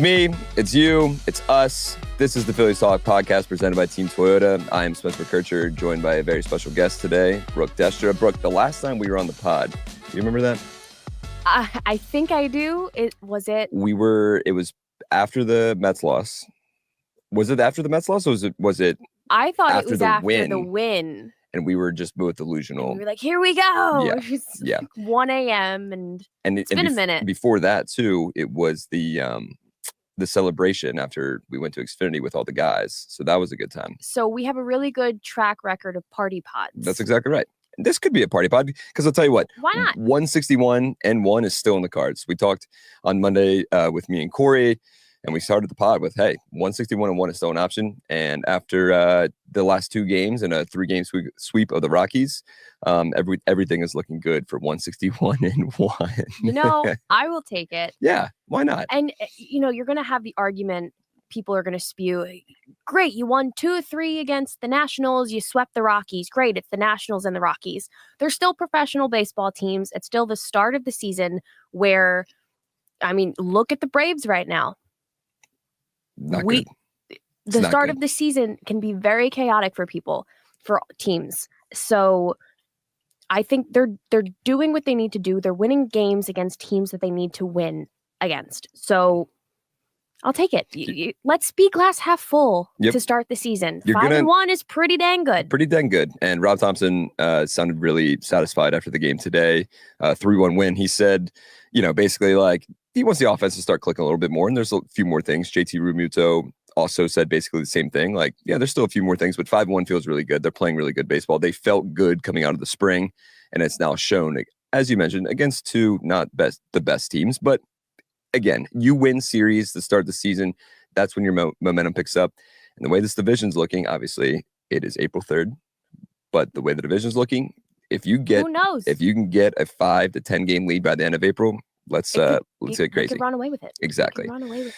me, it's you, it's us. This is the Phillies Talk Podcast presented by Team Toyota. I am McKercher, joined by a very special guest today, Brooke Destra. Brooke, the last time we were on the pod, do you remember that? I think I do. It was after the Mets loss. Was it after the Mets loss, or was it I thought after it was the after win? the win. And we were just both delusional. And we were like, here we go. Yeah. It's Yeah. 1 a.m. and it's been a minute. Before that, too, it was the celebration after we went to Xfinity with all the guys. So that was a good time. So we have a really good track record of party pods. That's exactly right. This could be a party pod because I'll tell you what. Why not? 161-1 is still in the cards. We talked on Monday with me and Corey, and we started the pod with, hey, 161-1 is still an option. And after the last two games and a 3-game sweep of the Rockies, everything is looking good for 161-1. You know, I will take it. Yeah, why not? And, you're going to have the argument. People are going to spew, great, you won 2-3 against the Nationals, you swept the Rockies. Great, it's the Nationals and the Rockies. They're still professional baseball teams. It's still the start of the season where, look at the Braves right now. Not good. The start of the season can be very chaotic for people, for teams. So I think they're doing what they need to do. They're winning games against teams that they need to win against. So I'll take it. Let's be glass half full to start the season. 5-1 is pretty dang good. Pretty dang good. And Rob Thompson sounded really satisfied after the game today. 3-1 win. He said, basically like he wants the offense to start clicking a little bit more. And there's a few more things. JT Realmuto also said basically the same thing. Like, yeah, there's still a few more things, but 5-1 feels really good. They're playing really good baseball. They felt good coming out of the spring, and it's now shown, as you mentioned, against two not the best teams, but again, you win series to start the season. That's when your momentum picks up. And the way this division's looking, obviously, it is April 3rd. But the way the division's looking, who knows? If you can get a 5 to 10 game lead by the end of April, let's get crazy. You could run away with it. Exactly. Run away with it.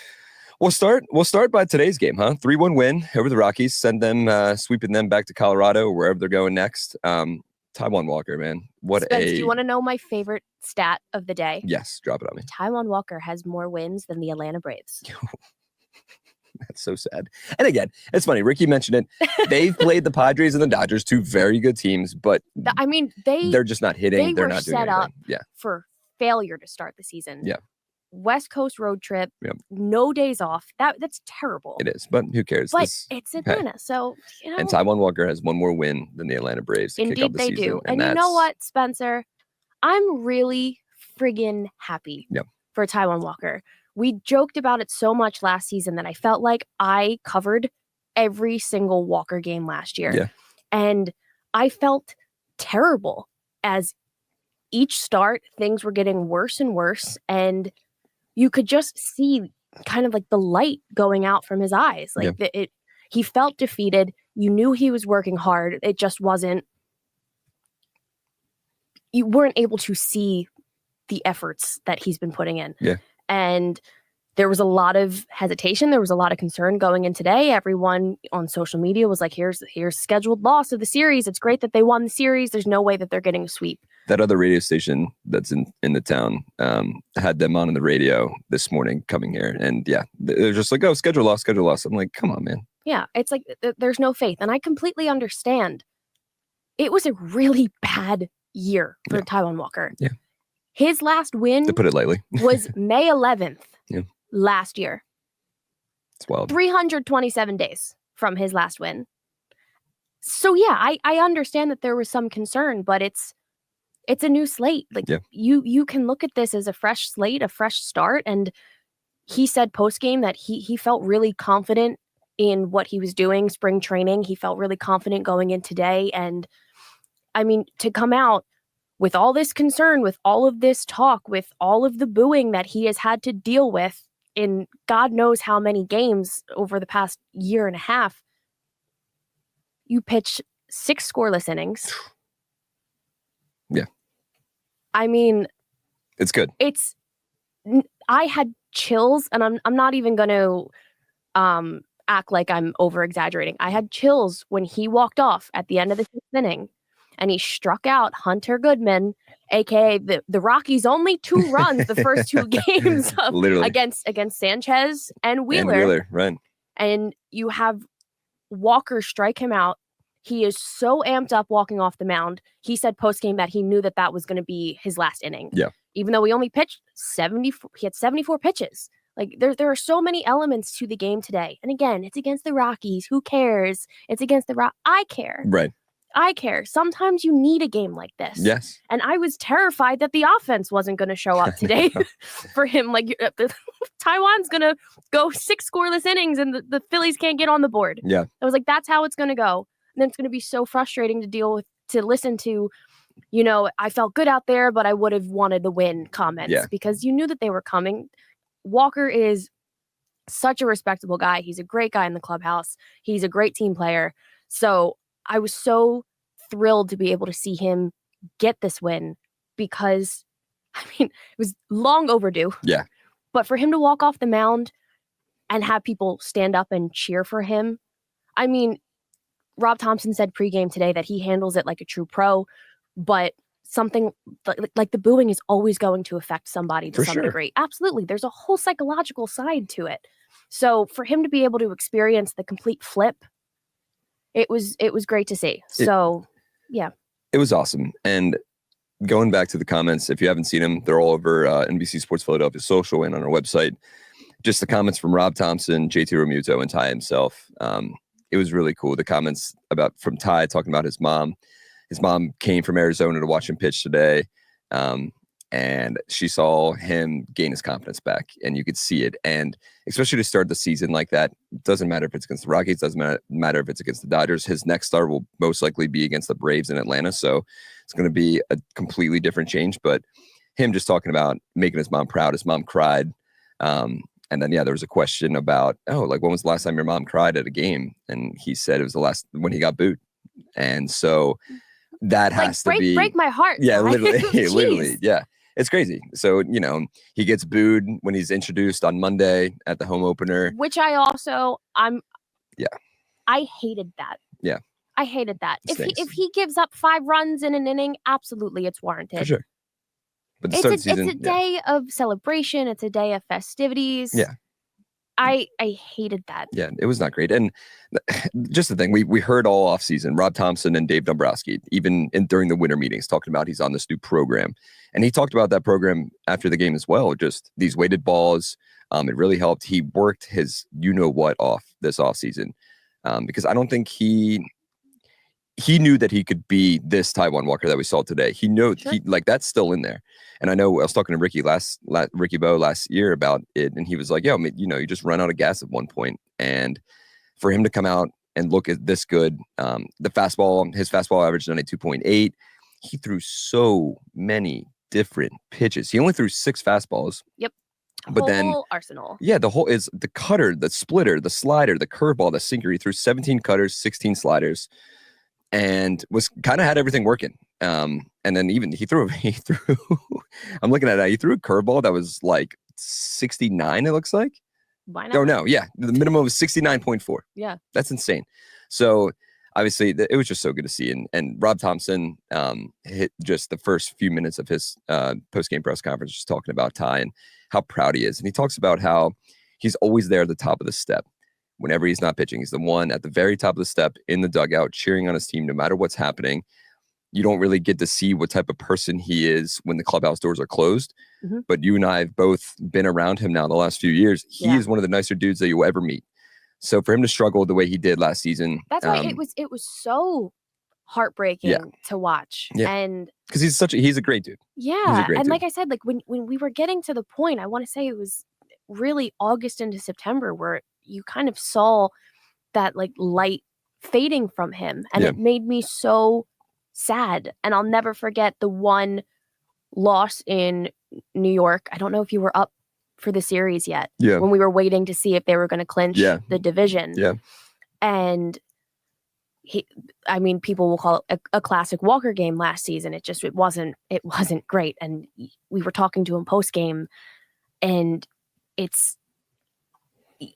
We'll start by today's game, huh? 3-1 win over the Rockies. Send them sweeping them back to Colorado or wherever they're going next. Taijuan Walker, man. Spence, do you want to know my favorite stat of the day? Yes, drop it on me. Taijuan Walker has more wins than the Atlanta Braves. That's so sad. And again, it's funny. Ricky mentioned it. They've played the Padres and the Dodgers, two very good teams, but they're just not hitting. They're not doing anything. Up for failure to start the season. Yeah. West Coast road trip, no days off. That's terrible. It is, but who cares? But it's Atlanta, so And Taijuan Walker has one more win than the Atlanta Braves. Indeed, they do. And you know what, Spencer? I'm really friggin' happy for Taijuan Walker. We joked about it so much last season that I felt like I covered every single Walker game last year. Yeah. And I felt terrible as each start, things were getting worse and worse. And you could just see kind of like the light going out from his eyes. Like he felt defeated. You knew he was working hard. It just wasn't. You weren't able to see the efforts that he's been putting in. Yeah. And there was a lot of hesitation. There was a lot of concern going in today. Everyone on social media was like, here's scheduled loss of the series. It's great that they won the series. There's no way that they're getting a sweep. That other radio station that's in the town had them on the radio this morning coming here. And they're just like, oh, schedule loss. I'm like, come on, man. Yeah, it's like there's no faith. And I completely understand. It was a really bad year for Taijuan Walker. Yeah. His last win, to put it lightly, was May 11th last year. It's wild. 327 days from his last win. So I understand that there was some concern, but it's a new slate. Like you can look at this as a fresh slate, a fresh start. And he said post-game that he felt really confident in what he was doing, spring training. He felt really confident going in today. And to come out with all this concern, with all of this talk, with all of the booing that he has had to deal with in God knows how many games over the past year and a half, you pitch 6 scoreless innings. Yeah. It's good. I had chills, and I'm not even going to act like I'm over exaggerating. I had chills when he walked off at the end of the 6th inning and he struck out Hunter Goodman, aka the Rockies' only 2 runs the first 2 games against Sanchez and Wheeler. Right. And you have Walker strike him out. He is so amped up walking off the mound. He said post-game that he knew that was going to be his last inning. Yeah. Even though he only pitched 74, he had 74 pitches. Like there are so many elements to the game today. And again, it's against the Rockies. Who cares? It's against the I care. Right. I care. Sometimes you need a game like this. Yes. And I was terrified that the offense wasn't going to show up today for him. Like Taijuan's going to go 6 scoreless innings and the Phillies can't get on the board. Yeah. I was like, that's how it's going to go. And then it's going to be so frustrating to deal with, to listen to, I felt good out there, but I would have wanted the win comments because you knew that they were coming. Walker is such a respectable guy. He's a great guy in the clubhouse. He's a great team player. So I was so thrilled to be able to see him get this win because, it was long overdue. Yeah. But for him to walk off the mound and have people stand up and cheer for him, Rob Thompson said pregame today that he handles it like a true pro, but something like the booing is always going to affect somebody to some degree. Absolutely. There's a whole psychological side to it. So for him to be able to experience the complete flip, it was great to see. It was awesome. And going back to the comments, if you haven't seen them, they're all over NBC Sports Philadelphia social and on our website. Just the comments from Rob Thompson, JT Realmuto, and Ty himself. It was really cool. The comments from Ty talking about his mom. His mom came from Arizona to watch him pitch today, and she saw him gain his confidence back, and you could see it. And especially to start the season like that, doesn't matter if it's against the Rockies, doesn't matter if it's against the Dodgers. His next start will most likely be against the Braves in Atlanta, so it's going to be a completely different change. But him just talking about making his mom proud, his mom cried. And then, there was a question about, when was the last time your mom cried at a game? And he said it was when he got booed. And so that has to break my heart. Yeah, literally. Yeah. It's crazy. So, he gets booed when he's introduced on Monday at the home opener. Which I hated that. Yeah. I hated that. If he gives up 5 runs in an inning, absolutely it's warranted. For sure. But it's a day of celebration. It's a day of festivities. Yeah. I hated that. Yeah, it was not great. And just the thing, we heard all off season, Rob Thompson and Dave Dombrowski, even during the winter meetings, talking about he's on this new program. And he talked about that program after the game as well. Just these weighted balls. It really helped. He worked his you-know-what off this offseason because I don't think he knew that he could be this Taijuan Walker that we saw today. He knows that's still in there. And I know I was talking to Ricky Bo last year about it, and he was like, you just run out of gas at one point. And for him to come out and look at this good, his fastball average 92.8. He threw so many different pitches. He only threw 6 fastballs. Yep. But whole arsenal. Yeah, the whole is the cutter, the splitter, the slider, the curveball, the sinker. He threw 17 cutters, 16 sliders. And had everything working. And then even he threw, I'm looking at it, he threw a curveball that was like 69, it looks like. Why not? Oh, no. Yeah. The minimum was 69.4. Yeah. That's insane. So obviously it was just so good to see. And Rob Thompson hit just the first few minutes of his post-game press conference, just talking about Ty and how proud he is. And he talks about how he's always there at the top of the step. Whenever he's not pitching, he's the one at the very top of the step in the dugout, cheering on his team, no matter what's happening. You don't really get to see what type of person he is when the clubhouse doors are closed. Mm-hmm. But you and I have both been around him now the last few years. He is one of the nicer dudes that you'll ever meet. So for him to struggle the way he did last season. That's why it was so heartbreaking to watch. Yeah. And because he's a great dude. Yeah. And like I said, when we were getting to the point, I want to say it was really August into September where you kind of saw that light fading from him. And it made me so sad. And I'll never forget the one loss in New York. I don't know if you were up for the series yet. Yeah. When we were waiting to see if they were going to clinch the division. Yeah. And people will call it a classic Walker game last season. It wasn't great. And we were talking to him post game, and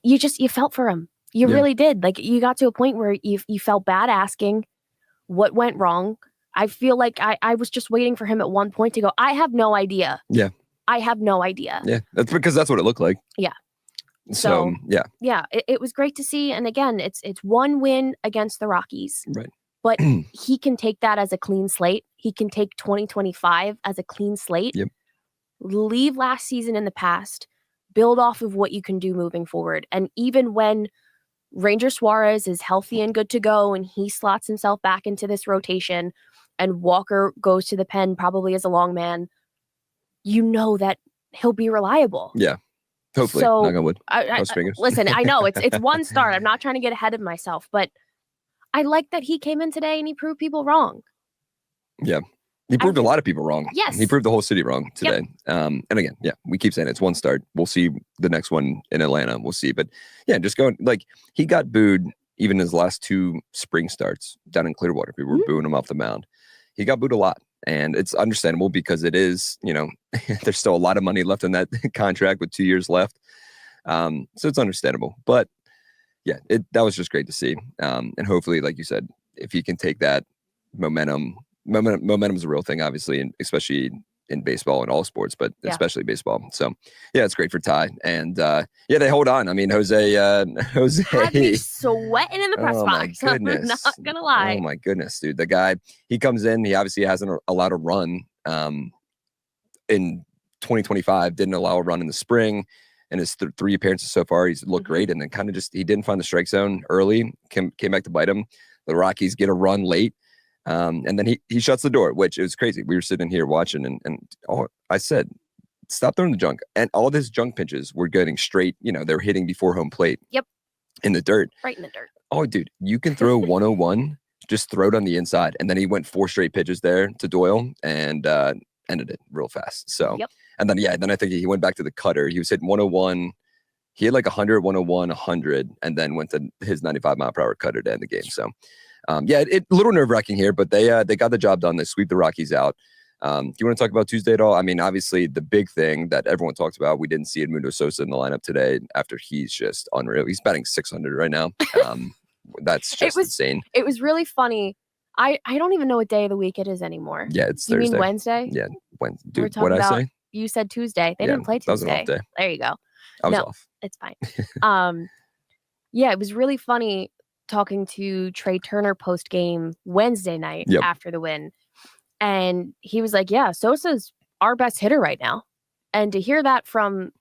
you felt for him. You really did. You got to a point where you felt bad asking what went wrong. I feel like I was just waiting for him at one point to go, I have no idea. Yeah. I have no idea. Yeah. That's because that's what it looked like. Yeah. So yeah. Yeah, it was great to see. And again, it's one win against the Rockies. Right. But he can take that as a clean slate. He can take 2025 as a clean slate. Yep. Leave last season in the past. Build off of what you can do moving forward. And even when Ranger Suarez is healthy and good to go and he slots himself back into this rotation and Walker goes to the pen probably as a long man, you know that he'll be reliable. Yeah. Hopefully. So, knock on wood. Cross fingers. Listen, I know it's one start. I'm not trying to get ahead of myself, but I like that he came in today and he proved people wrong. Yeah. He proved a lot of people wrong. Yes. He proved the whole city wrong today. Yep. And again, yeah, we keep saying it's one start. We'll see the next one in Atlanta. We'll see. But yeah, just going, like, he got booed even his last 2 spring starts down in Clearwater. People were booing him off the mound. He got booed a lot. And it's understandable because it is, there's still a lot of money left in that contract with 2 years left. So it's understandable. But yeah, that was just great to see. And hopefully, like you said, if he can take that momentum is a real thing, obviously, and especially in baseball and all sports, but especially baseball. So yeah, it's great for Ty. And they hold on. I mean, Jose had me sweating in the press box. I'm not gonna lie. Oh my goodness, dude. The guy, he comes in, he obviously hasn't allowed a run in 2025, didn't allow a run in the spring. And his 3 appearances so far, he's looked great. And then kind of he didn't find the strike zone early, came back to bite him. The Rockies get a run late. And then he shuts the door, which is crazy. We were sitting here watching and I said, stop throwing the junk. And all his junk pitches were getting straight. They're hitting before home plate. Yep. In the dirt. Right in the dirt. Oh, dude, you can throw 101, just throw it on the inside. And then he went 4 straight pitches there to Doyle and ended it real fast. So, and then I think he went back to the cutter. He was hitting 101. He had like 100, 101, 100, and then went to his 95-mile-per-hour cutter to end the game. So, it a little nerve-wracking here, but they got the job done. They sweep the Rockies out. Do you want to talk about Tuesday at all? I mean, obviously, the big thing that everyone talks about, we didn't see Edmundo Sosa in the lineup today after he's just unreal. He's batting 600 right now. That's just insane. It was really funny. I don't even know what day of the week it is anymore. Yeah, it's you Thursday. You mean Wednesday? Yeah, Wednesday. Dude, what did I say? You said Tuesday. They didn't play Tuesday. That was an off day. There you go. I was off. It's fine. It was really funny talking to Trey Turner post game Wednesday night after the win. And he was like, yeah, Sosa's our best hitter right now. And to hear that from,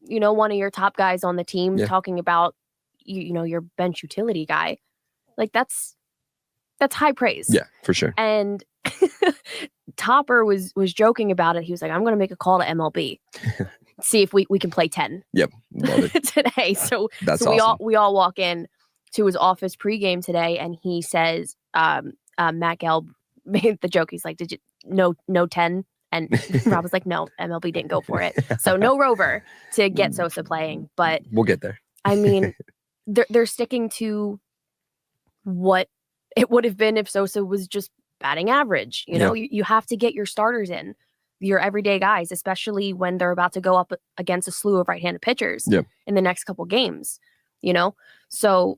one of your top guys on the team talking about, your bench utility guy, like that's high praise. Yeah, for sure. And Topper was joking about it. He was like, I'm going to make a call to MLB. See if we can play 10. Yep. Love it. Today. So awesome. we all walk in to his office pregame today, and he says, Matt Gelb made the joke. He's like, did you no 10? And Rob was like, no, MLB didn't go for it. So no Rover to get Sosa playing, but we'll get there. I mean, they're sticking to what it would have been if Sosa was just batting average. You have to get your starters in, your everyday guys, especially when they're about to go up against a slew of right-handed pitchers in the next couple games, So,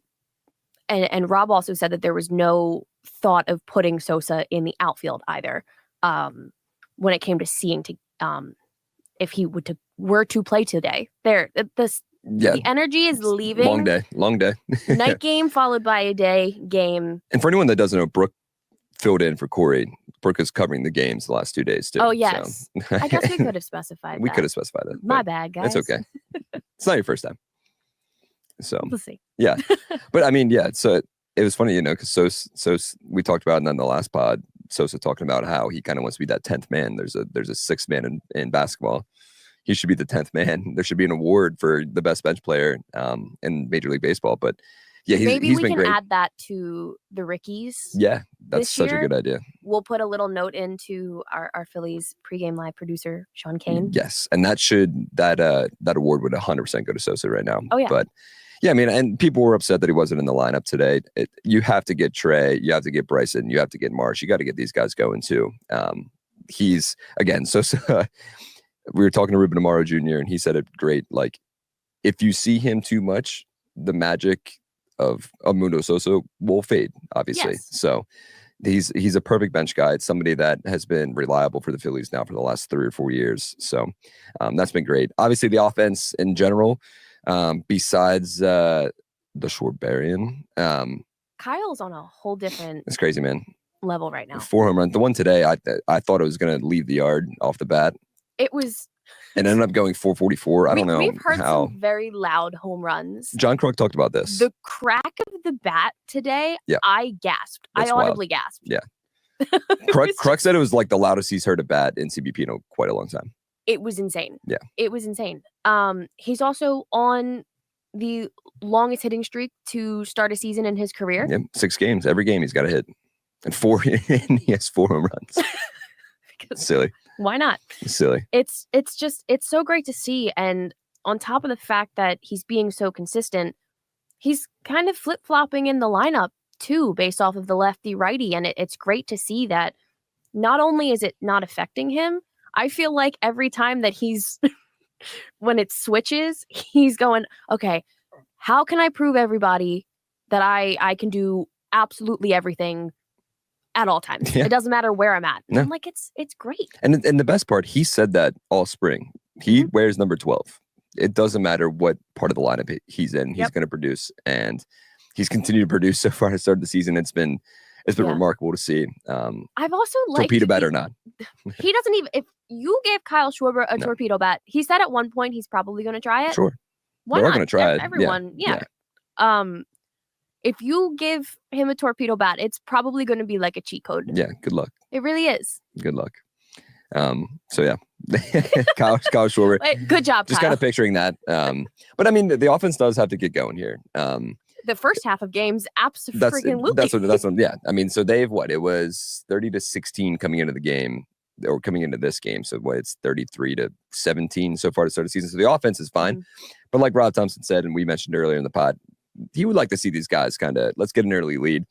and Rob also said that there was no thought of putting Sosa in the outfield either. When it came to seeing if he were to play today, the energy is leaving. Long day. Night game followed by a day game. And for anyone that doesn't know, Brooke filled in for Corey. Brooke is covering the games the last 2 days too. Oh yes, so. I guess we could have specified. We could have specified it. My bad, guys. It's okay. It's not your first time. So we'll see. Yeah, but I mean, so it was funny, because Sosa, we talked about it in the last pod. Sosa talking about how he kind of wants to be that 10th man. There's a 6th man in basketball. He should be the 10th man. There should be an award for the best bench player in Major League Baseball. But yeah, he's been great. Maybe we can add that to the Rickies. Yeah, that's such a good idea. We'll put a little note into our Phillies pregame live producer, Sean Kane. Yes, and that award would 100% go to Sosa right now. Oh yeah. But yeah, I mean, and people were upset that he wasn't in the lineup today. You have to get Trey, you have to get Bryson, you have to get Marsh. You got to get these guys going too. He's again, Sosa. We were talking to Ruben Amaro Jr. and he said it great. Like, if you see him too much, the magic of Edmundo Sosa will fade, obviously. Yes. So he's a perfect bench guy. It's somebody that has been reliable for the Phillies now for the last 3 or 4 years. So that's been great. Obviously, the offense in general, besides the Schwarberian, Kyle's on a whole different it's crazy, man. Level right now. 4 home runs. The one today, I thought it was going to leave the yard off the bat. It was. And ended up going 444. I don't know We've heard how. some very loud home runs. John Kruk talked about this. The crack of the bat today, I gasped. That's I audibly gasped. Yeah. Kruk said it was like the loudest he's heard a bat in CBP in quite a long time. It was insane. Yeah. It was insane. He's also on the longest hitting streak to start a season in his career. Yeah, 6 games. Every game he's got a hit. And he has 4 home runs. Silly. Why not? Silly. It's so great to see. And on top of the fact that he's being so consistent, he's kind of flip-flopping in the lineup too, based off of the lefty-righty. And it's great to see that not only is it not affecting him, I feel like every time that he's, when it switches, he's going, okay, how can I prove everybody that I can do absolutely everything at all times? Yeah. It doesn't matter where I'm at. No. I'm like, it's great. And the best part, he said that all spring. He wears number 12. It doesn't matter what part of the lineup he's in. He's going to produce, and he's continued to produce so far to start the season. It's been remarkable to see. I've also liked torpedo bat or not. He doesn't even. If you gave Kyle Schwarber a torpedo bat, he said at one point he's probably going to try it. Sure, why they're not? Going to try it. Everyone, yeah. If you give him a torpedo bat, it's probably going to be like a cheat code. Yeah, good luck. It really is. Good luck. So yeah, Kyle Schwarber. Wait, good job, Just Kyle. kind of picturing that. But I mean, the offense does have to get going here. The first half of games, absolutely. That's what. Yeah, I mean, so they've it was 30-16 coming into the game, or coming into this game. So it's 33-17 so far to start the season. So the offense is fine, but like Rob Thompson said, and we mentioned earlier in the pod, he would like to see these guys let's get an early lead.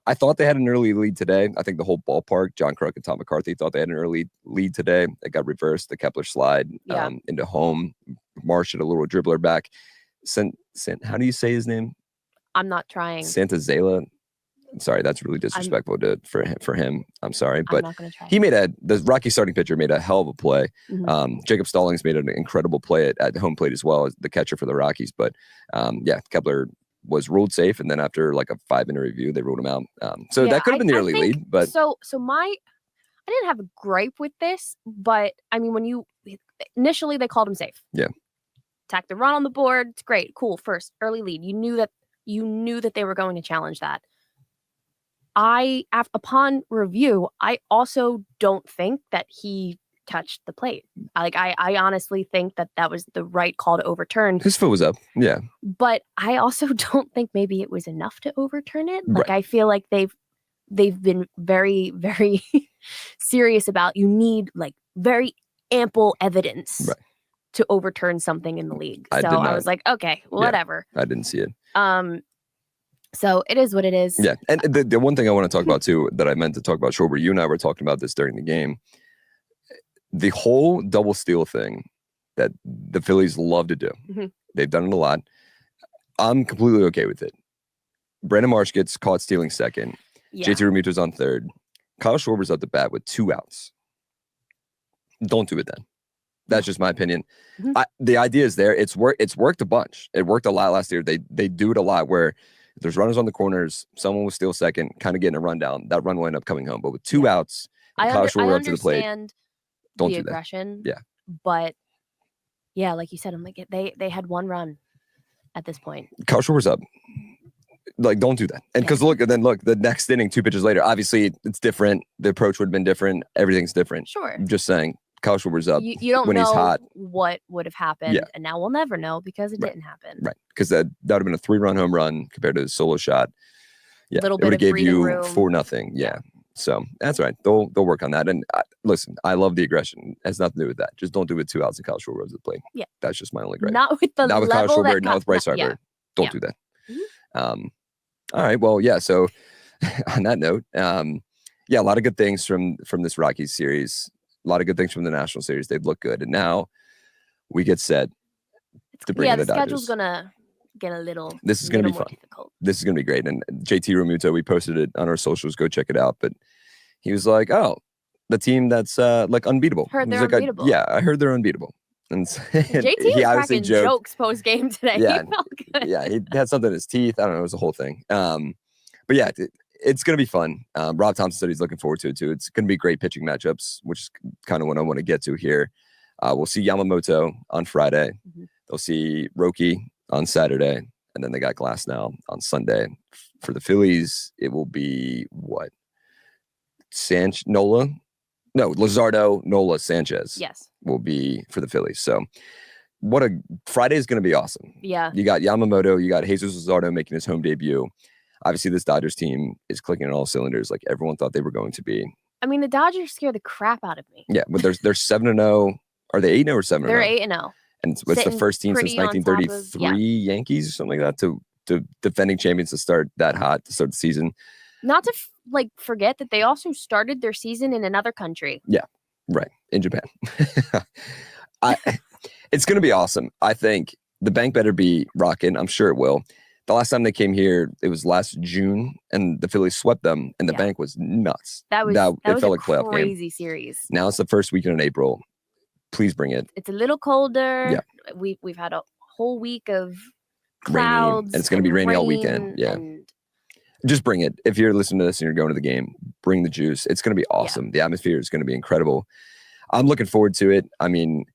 I thought they had an early lead today. I think the whole ballpark, John Kruk and Tom McCarthy, thought they had an early lead today. It got reversed. The Kepler slide into home. Marsh had a little dribbler back. How do you say his name? I'm not trying. Santazela. I'm sorry, that's really disrespectful for him. I'm sorry, but I'm not gonna try. The Rocky starting pitcher made a hell of a play. Jacob Stallings made an incredible play at home plate as well as the catcher for the Rockies. But Kepler was ruled safe, and then after like a 5-minute review, they ruled him out. So that could have been the early lead. But I didn't have a gripe with this, but I mean, when initially they called him safe. Yeah. Tack the run on the board. It's great. Cool. First early lead. You knew that they were going to challenge that. Upon review, I also don't think that he touched the plate. I honestly think that was the right call to overturn. His foot was up. Yeah. But I also don't think maybe it was enough to overturn it. Right. I feel like they've been very, very serious about, you need like very ample evidence to overturn something in the league. So I was like, okay, whatever. I didn't see it. So it is what it is. Yeah. And the one thing I want to talk about too, that I meant to talk about, Schwarber, you and I were talking about this during the game. The whole double steal thing that the Phillies love to do. They've done it a lot. I'm completely okay with it. Brandon Marsh gets caught stealing second. JT Realmuto's on third. Kyle Schwarber's up the bat with 2 outs. Don't do it then. That's just my opinion. The idea is there. It's worked a bunch. It worked a lot last year. They do it a lot where if there's runners on the corners, someone will steal second, kind of getting a rundown. That run will end up coming home. But with 2 outs, Kyle Schwarber up to the plate. Don't do aggression. That. Yeah. But yeah, like you said, I'm like, they had 1 run at this point. Kyle Schwarber's up. Like, don't do that. And because look, the next inning, 2 pitches later, obviously it's different. The approach would have been different. Everything's different. Sure. I'm just saying, Kyle Schwarber's up. You don't when know he's hot. What would have happened. And now we'll never know because it didn't happen. Right. Because that would have been a 3-run home run compared to the solo shot. Yeah. Little it bit would of have gave you room. 4-0. Yeah. So that's right. They'll work on that. And listen, I love the aggression. It has nothing to do with that. Just don't do it 2 outs and Kyle Schwarber at the plate. Yeah. That's just my only gripe. Not with Kyle Schwarber, not with Bryce Harper. Yeah. Don't do that. All right. Well, yeah. So on that note, a lot of good things from this Rockies series. A lot of good things from the National Series. They've looked good. And now we get set to bring in the Dodgers. schedule's going to get a little. This is going to be fun. Difficult. This is going to be great. And JT Realmuto, we posted it on our socials. Go check it out. But he was like, "Oh, the team that's like unbeatable." Heard they're like, unbeatable. I heard they're unbeatable. And JT he was obviously cracking joked. jokes post game today. Yeah, he felt good. Yeah, he had something in his teeth. I don't know. It was a whole thing. But yeah, it's going to be fun. Rob Thompson said he's looking forward to it too. It's going to be great pitching matchups, which is kind of what I want to get to here. We'll see Yamamoto on Friday. Mm-hmm. They'll see Roki on Saturday, and then they got Glasnow on Sunday. For the Phillies, it will be what? Luzardo, Nola, Sanchez. Yes. Will be for the Phillies. So Friday is going to be awesome. Yeah. You got Yamamoto, you got Jesus Luzardo making his home debut. Obviously, this Dodgers team is clicking on all cylinders like everyone thought they were going to be. I mean, the Dodgers scare the crap out of me. Yeah, but they're 7-0. Are they 8-0 or 7-0? They're 8-0. And it's the first team since 1933 Yankees or something like that to defending champions to start that hot to start the season. Not to forget that they also started their season in another country. Yeah, right. In Japan. It's going to be awesome. I think the bank better be rocking. I'm sure it will. The last time they came here, it was last June, and the Phillies swept them, and the bank was nuts. That was felt like a crazy series. Now it's the first weekend in April. Please bring it. It's a little colder. Yeah. We've had a whole week of clouds. Rainy, and it's going to be rainy all weekend. Yeah. Just bring it. If you're listening to this and you're going to the game, bring the juice. It's going to be awesome. Yeah. The atmosphere is going to be incredible. I'm looking forward to it. I mean,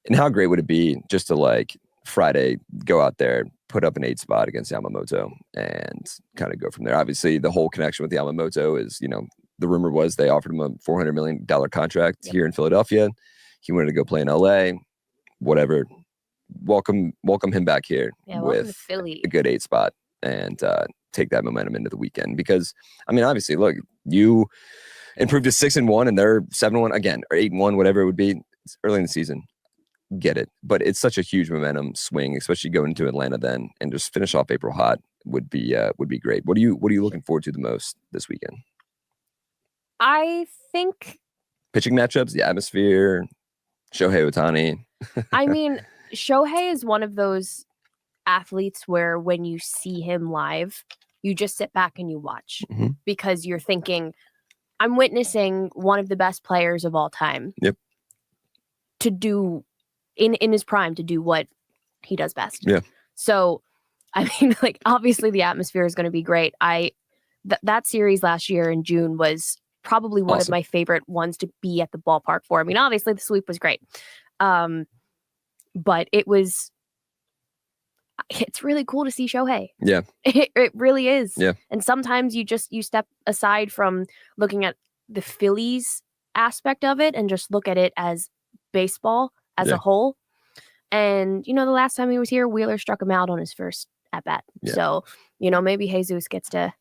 and how great would it be just to Friday go out there, put up an 8 spot against Yamamoto and kind of go from there. Obviously, the whole connection with Yamamoto is, the rumor was they offered him a $400 million contract here in Philadelphia. He wanted to go play in LA, whatever. Welcome him back here with a good 8 spot and take that momentum into the weekend. Because, I mean, obviously, look, you improved to 6-1 and they're 7-1 again, or 8-1, whatever it would be. It's early in the season. Get it. But it's such a huge momentum swing, especially going into Atlanta then, and just finish off April hot would be great. What are you looking forward to the most this weekend? I think pitching matchups, the atmosphere, Shohei Ohtani. I mean, Shohei is one of those athletes where when you see him live, you just sit back and you watch because you're thinking, I'm witnessing one of the best players of all time. Yep. To do in his prime, to do what he does best. Yeah. So, I mean, obviously the atmosphere is going to be great. That series last year in June was probably one of my favorite ones to be at the ballpark for. I mean, obviously the sweep was great. But it's really cool to see Shohei. Yeah. It really is. Yeah. And sometimes you step aside from looking at the Phillies aspect of it and just look at it as baseball as a whole. And, the last time he was here, Wheeler struck him out on his first at-bat. Yeah. So, maybe Jesus gets to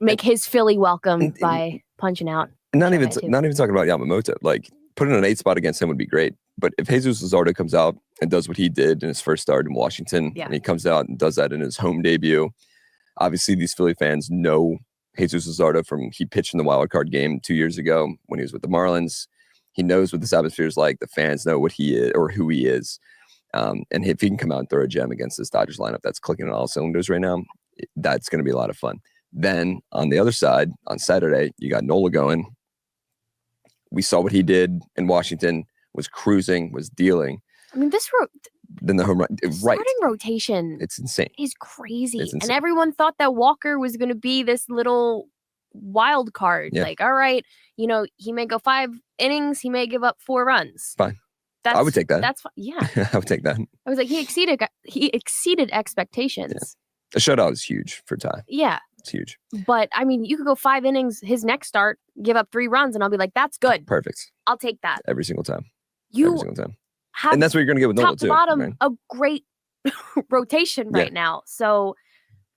make his Philly welcome by punching out. Not even talking about Yamamoto. Putting an 8 spot against him would be great. But if Jesus Luzardo comes out and does what he did in his first start in Washington, and he comes out and does that in his home debut, obviously these Philly fans know Jesus Luzardo he pitched in the wild card game 2 years ago when he was with the Marlins. He knows what this atmosphere is like. The fans know what he is or who he is. And if he can come out and throw a gem against this Dodgers lineup that's clicking on all cylinders right now, that's going to be a lot of fun. Then on the other side, on Saturday, you got Nola going. We saw what he did in Washington, was cruising, was dealing. I mean, then the home run, starting rotation. It's insane. Is crazy. And everyone thought that Walker was going to be this little wild card. Yeah. All right, he may go 5 innings, he may give up 4 runs. Fine. I would take that. That's fine. Yeah. I would take that. I was like, he exceeded expectations. Yeah. The shutout is huge for Ty. Yeah. It's huge. But I mean, you could go 5 innings, his next start, give up 3 runs, and I'll be like, that's good. Perfect. I'll take that. Every single time. Have and that's what you're going to get with Nola too. Top to bottom, right? a great rotation right now. So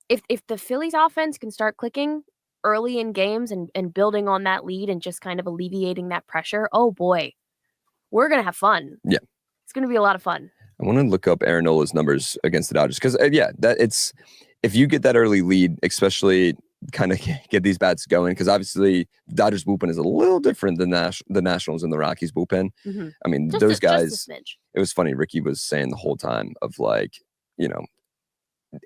if the Phillies offense can start clicking early in games and building on that lead and just kind of alleviating that pressure, oh boy, we're going to have fun. Yeah. It's going to be a lot of fun. I want to look up Aaron Nola's numbers against the Dodgers because, if you get that early lead, especially kind of get these bats going, because obviously Dodgers bullpen is a little different than the Nationals and the Rockies bullpen. Mm-hmm. I mean, those guys, it was funny. Ricky was saying the whole time of like,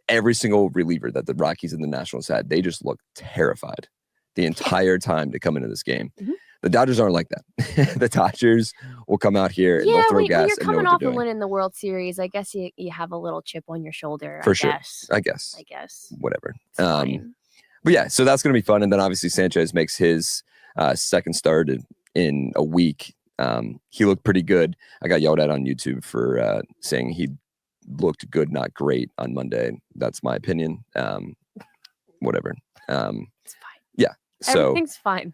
every single reliever that the Rockies and the Nationals had, they just looked terrified the entire time to come into this game. Mm-hmm. The Dodgers aren't like that. The Dodgers will come out here and they'll throw gas. When you're coming off a win in the World Series, I guess you have a little chip on your shoulder. For sure. I guess. Whatever. But yeah, so that's going to be fun. And then obviously Sanchez makes his second start in a week. He looked pretty good. I got yelled at on YouTube for saying he looked good, not great on Monday. That's my opinion. Whatever. It's fine. Yeah. So everything's fine.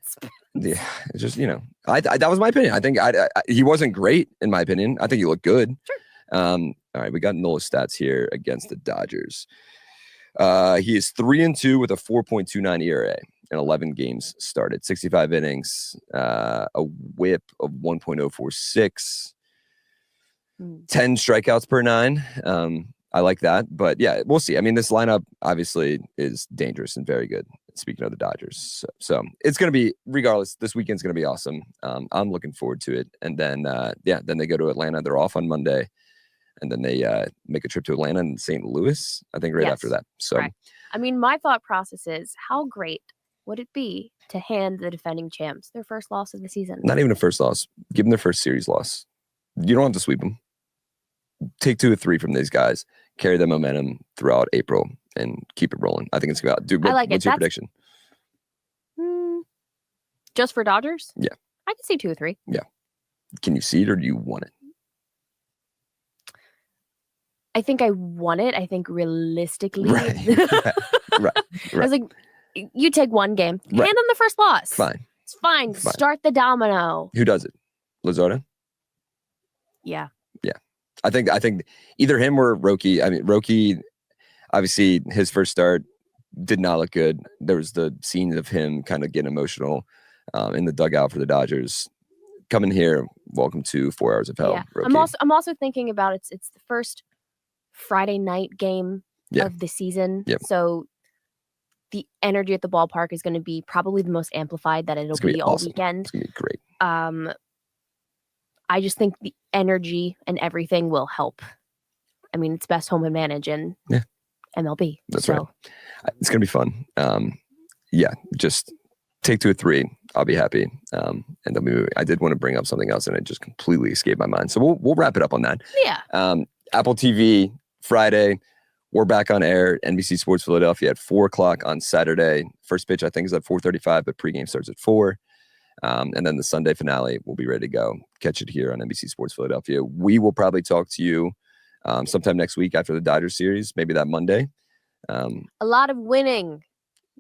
Yeah, it's just, that was my opinion. I think he wasn't great in my opinion. I think he looked good. Sure. All right, we got Nola's stats here against the Dodgers. He is 3-2 with a 4.29 ERA in 11 games started, 65 innings, a whip of 1.046, 10 strikeouts per 9. I like that, but yeah, we'll see. I mean, this lineup obviously is dangerous and very good. Speaking of the Dodgers, so it's going to be, regardless, this weekend's going to be awesome. I'm looking forward to it. And then, then they go to Atlanta. They're off on Monday, and then they make a trip to Atlanta and St. Louis, I think, after that. So, right. I mean, my thought process is, how great would it be to hand the defending champs their first loss of the season? Not even a first loss. Give them their first series loss. You don't have to sweep them. Take 2 or 3 from these guys, carry the momentum throughout April, and keep it rolling. I think it's going to go. What's your prediction? Just for Dodgers? Yeah. I can see 2 or 3. Yeah. Can you see it, or do you want it? I think I want it. I think realistically. Right. Right. I was like, you take one game. Hand them the first loss. Fine. It's fine. Start the domino. Who does it? Luzardo? Yeah. Yeah. I think either him or Roki. I mean, Roki, obviously his first start did not look good. There was the scene of him kind of getting emotional in the dugout for the Dodgers. Coming here, welcome to 4 Hours of Hell. Yeah. Roki. I'm also thinking about it's the first Friday night game of the season. Yep. So the energy at the ballpark is going to be probably the most amplified that it'll be all awesome. weekend. It's going to be great. I just think the energy and everything will help. I mean, it's best home advantage in MLB. That's right. It's going to be fun. Just take 2 or 3. I'll be happy. And they'll be moving. I did want to bring up something else, and it just completely escaped my mind. So we'll wrap it up on that. Yeah. Apple TV, Friday. We're back on air. NBC Sports Philadelphia at 4:00 on Saturday. First pitch, I think, is at 4:35, but pregame starts at 4. And then the Sunday finale will be ready to go. Catch it here on NBC Sports Philadelphia. We will probably talk to you sometime next week after the Dodgers series, maybe that Monday. A lot of winning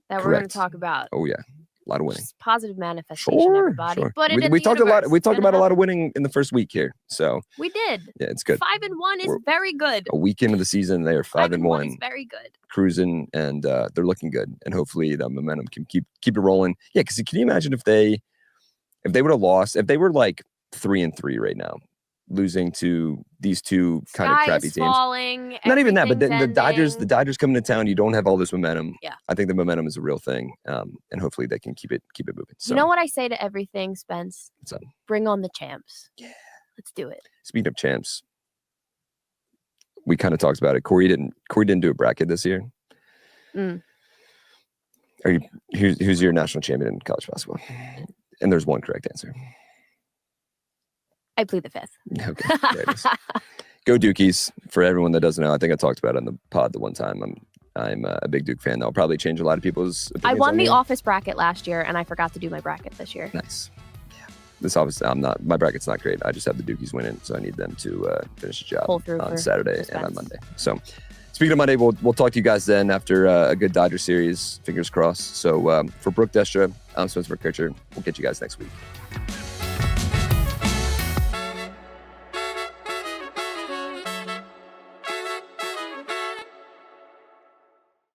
that correct. We're going to talk about. Oh yeah, a lot of winning. Just positive manifestation, everybody. Sure. But we talked a lot. We talked about a lot of winning in the first week here. So we did. Yeah, it's good. 5-1 is very good. A week into the season, they are 5-1. Is very good. Cruising, and they're looking good. And hopefully the momentum can keep it rolling. Yeah, because can you imagine if they would have lost, if they were like 3-3 right now, losing to these two kind of crappy teams. Falling, not even that, but the Dodgers coming to town, you don't have all this momentum. Yeah. I think the momentum is a real thing. And hopefully they can keep it moving. So, you know what I say to everything, Spence? What's up? Bring on the champs. Yeah. Let's do it. Speaking of champs, we kind of talked about it. Corey didn't do a bracket this year. Who's your national champion in college basketball? And there's one correct answer. I plead the fifth. Okay, there it is. Go Dukies. For everyone that doesn't know, I think I talked about it on the pod the one time. I'm a big Duke fan. That'll probably change a lot of people's opinions. I won the office bracket last year, and I forgot to do my bracket this year. Nice. Yeah. This office, my bracket's not great. I just have the Dukies winning, so I need them to finish the job on Saturday and on Monday. So, speaking of Monday, we'll talk to you guys then after a good Dodger series. Fingers crossed. So, for Brooke Destra, I'm Spence McKercher. We'll get you guys next week.